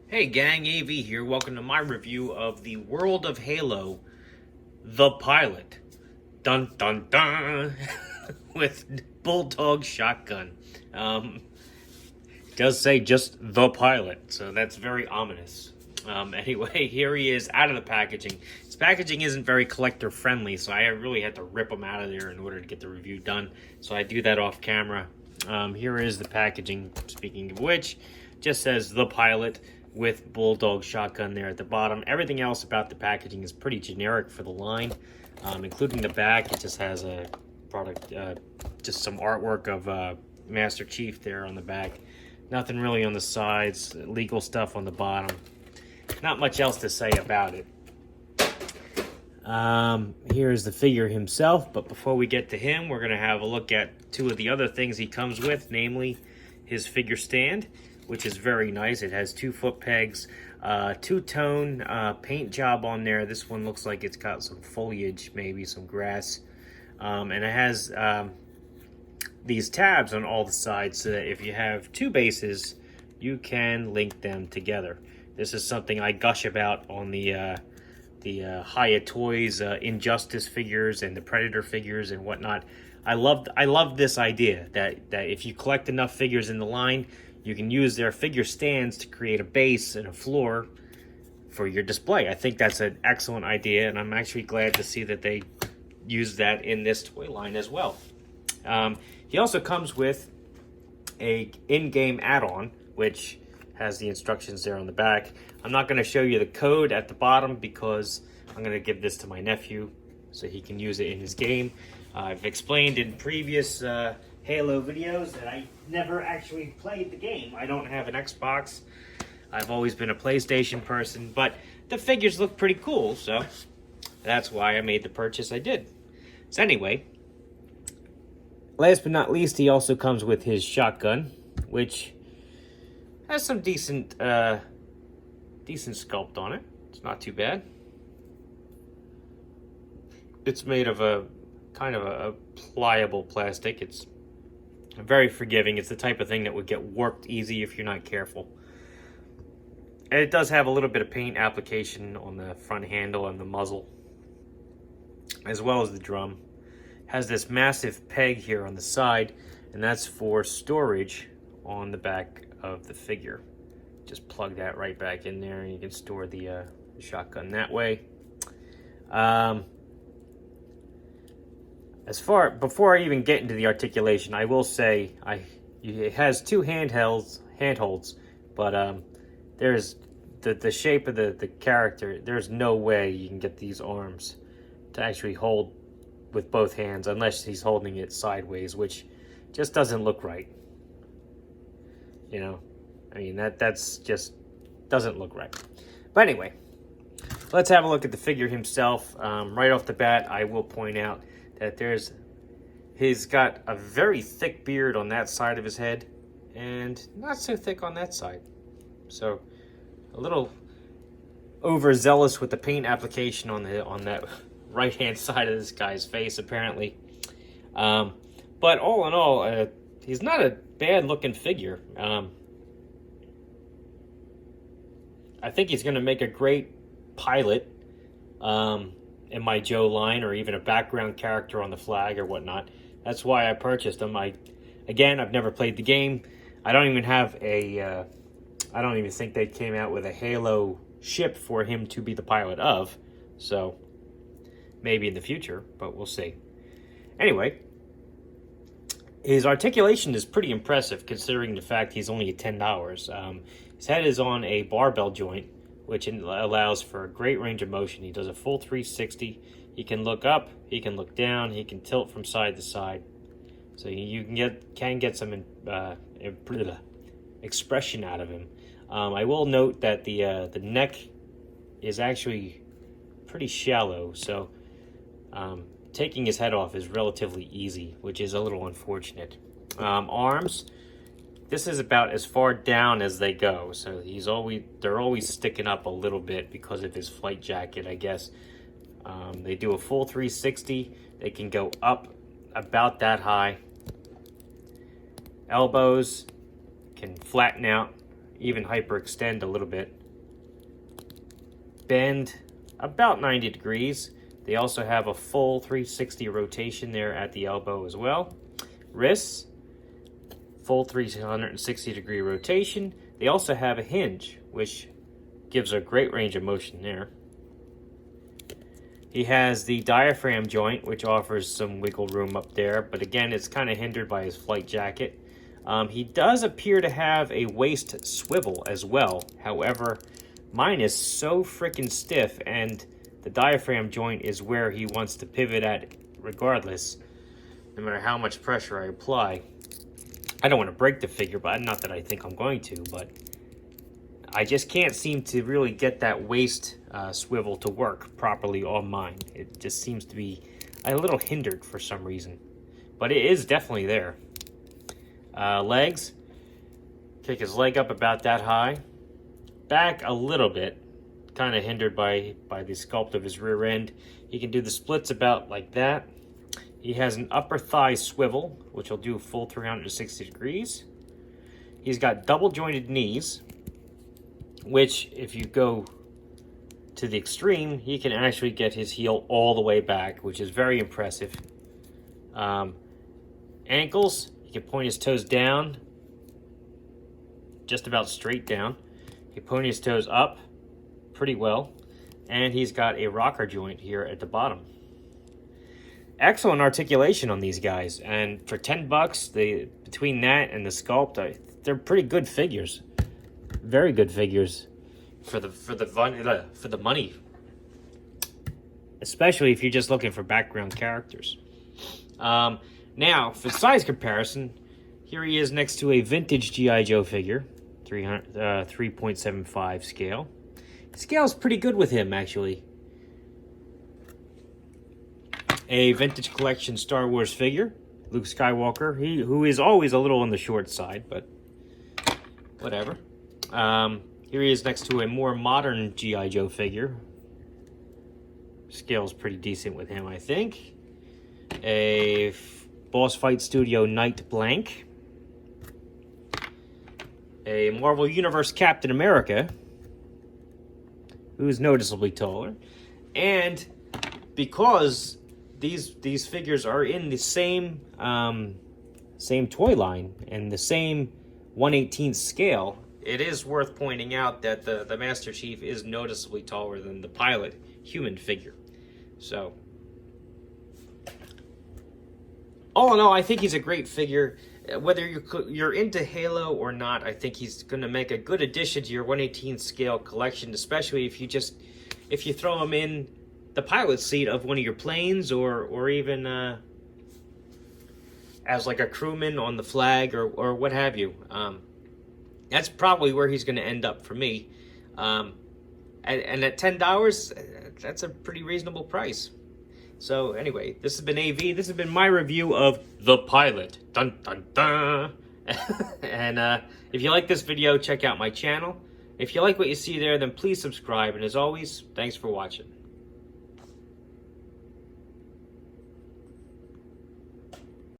Hey gang, AV here. Welcome to my review of the World of Halo, the pilot. Dun dun dun! With Bulldog Shotgun. Does say just the pilot, so that's very ominous. Anyway, here he is out of the packaging. His packaging isn't very collector friendly, so I really had to rip him out of there in order to get the review done. So I do that off camera. Here is the packaging, speaking of which, just says the pilot with Bulldog Shotgun there at the bottom. Everything else about the packaging is pretty generic for the line, including the back. It just has a product, just some artwork of Master Chief there on the back. Nothing really on the sides, legal stuff on the bottom. Not much else to say about it. Here's the figure himself, but before we get to him, we're going to have a look at two of the other things he comes with, namely his figure stand, which is very nice. It has 2 foot pegs, two-tone paint job on there. This one looks like it's got some foliage, maybe some grass. And it has these tabs on all the sides so that if you have 2 bases, you can link them together. This is something I gush about on the Hiya Toys Injustice figures and the Predator figures and whatnot. I love this idea that if you collect enough figures in the line, you can use their figure stands to create a base and a floor for your display. I think that's an excellent idea, and I'm actually glad to see that they use that in this toy line as well. He also comes with a in-game add-on, which has the instructions there on the back. I'm not going to show you the code at the bottom because I'm going to give this to my nephew so he can use it in his game. I've explained in previous Halo videos that I never actually played the game. I don't have an Xbox. I've always been a PlayStation person, but the figures look pretty cool, so that's why I made the purchase I did. So anyway, last but not least, he also comes with his shotgun, which has some decent sculpt on it. It's not too bad. It's made of a kind of a pliable plastic. It's very forgiving. It's the type of thing that would get warped easy if you're not careful. And it does have a little bit of paint application on the front handle and the muzzle, as well as the drum. It has this massive peg here on the side, and that's for storage on the back of the figure. Just plug that right back in there, and you can store the shotgun that way. Before I even get into the articulation, I will say it has 2 handholds, but there's the shape of the character. There's no way you can get these arms to actually hold with both hands unless he's holding it sideways, which just doesn't look right. You know, I mean that's just doesn't look right. But anyway, let's have a look at the figure himself. Right off the bat, I will point out that he's got a very thick beard on that side of his head and not so thick on that side. So a little overzealous with the paint application on that right hand side of this guy's face apparently. But all in all, he's not a bad looking figure. I think he's going to make a great pilot. In my Joe line, or even a background character on the flag or whatnot. That's why I purchased them. I've never played the game. I don't even think they came out with a Halo ship for him to be the pilot of. So maybe in the future, but we'll see. Anyway, his articulation is pretty impressive considering the fact he's only at $10. His head is on a barbell joint, which allows for a great range of motion. He does a full 360. He can look up, he can look down, he can tilt from side to side. So you can get some expression out of him. I will note that the neck is actually pretty shallow, so taking his head off is relatively easy, which is a little unfortunate. Arms. This is about as far down as they go, so they're always sticking up a little bit because of his flight jacket, I guess. They do a full 360. They can go up about that high. Elbows can flatten out even hyperextend a little bit. Bend about 90 degrees. They also have a full 360 rotation there at the elbow as well. Wrists, full 360 degree rotation. They also have a hinge, which gives a great range of motion there. He has the diaphragm joint, which offers some wiggle room up there, but again, it's kind of hindered by his flight jacket. He does appear to have a waist swivel as well. However, mine is so freaking stiff, and the diaphragm joint is where he wants to pivot at regardless, no matter how much pressure I apply. I don't want to break the figure, but not that I think I'm going to, but I just can't seem to really get that waist swivel to work properly on mine. It just seems to be a little hindered for some reason, but it is definitely there. Legs, kick his leg up about that high. Back a little bit, kind of hindered by the sculpt of his rear end. He can do the splits about like that. He has an upper thigh swivel, which will do a full 360 degrees. He's got double jointed knees, which if you go to the extreme, he can actually get his heel all the way back, which is very impressive. Ankles, he can point his toes down, just about straight down. He can point his toes up pretty well, and he's got a rocker joint here at the bottom. Excellent articulation on these guys, and for $10, between that and the sculpt, they're pretty good figures. Very good figures for the money, especially if you're just looking for background characters. Now, for size comparison, here he is next to a vintage G.I. Joe figure, 3.75 scale. The scale's pretty good with him, actually. A vintage collection Star Wars figure, Luke Skywalker, who is always a little on the short side, but whatever. Here he is next to a more modern G.I. Joe figure. Scale's pretty decent with him, I think. A Boss Fight Studio Night Blank. A Marvel Universe Captain America, who's noticeably taller. And because these figures are in the same toy line and the same 1/18 scale, it is worth pointing out that the Master Chief is noticeably taller than the pilot human figure. So, all in all, I think he's a great figure. Whether you're into Halo or not, I think he's going to make a good addition to your 1/18 scale collection, especially if you throw him in the pilot seat of one of your planes, or even as like a crewman on the flag, or what have you. That's probably where he's going to end up for me. And at $10, that's a pretty reasonable price. So anyway, this has been AV. This has been my review of The Pilot. Dun, dun, dun. And if you like this video, check out my channel. If you like what you see there, then please subscribe. And as always, thanks for watching.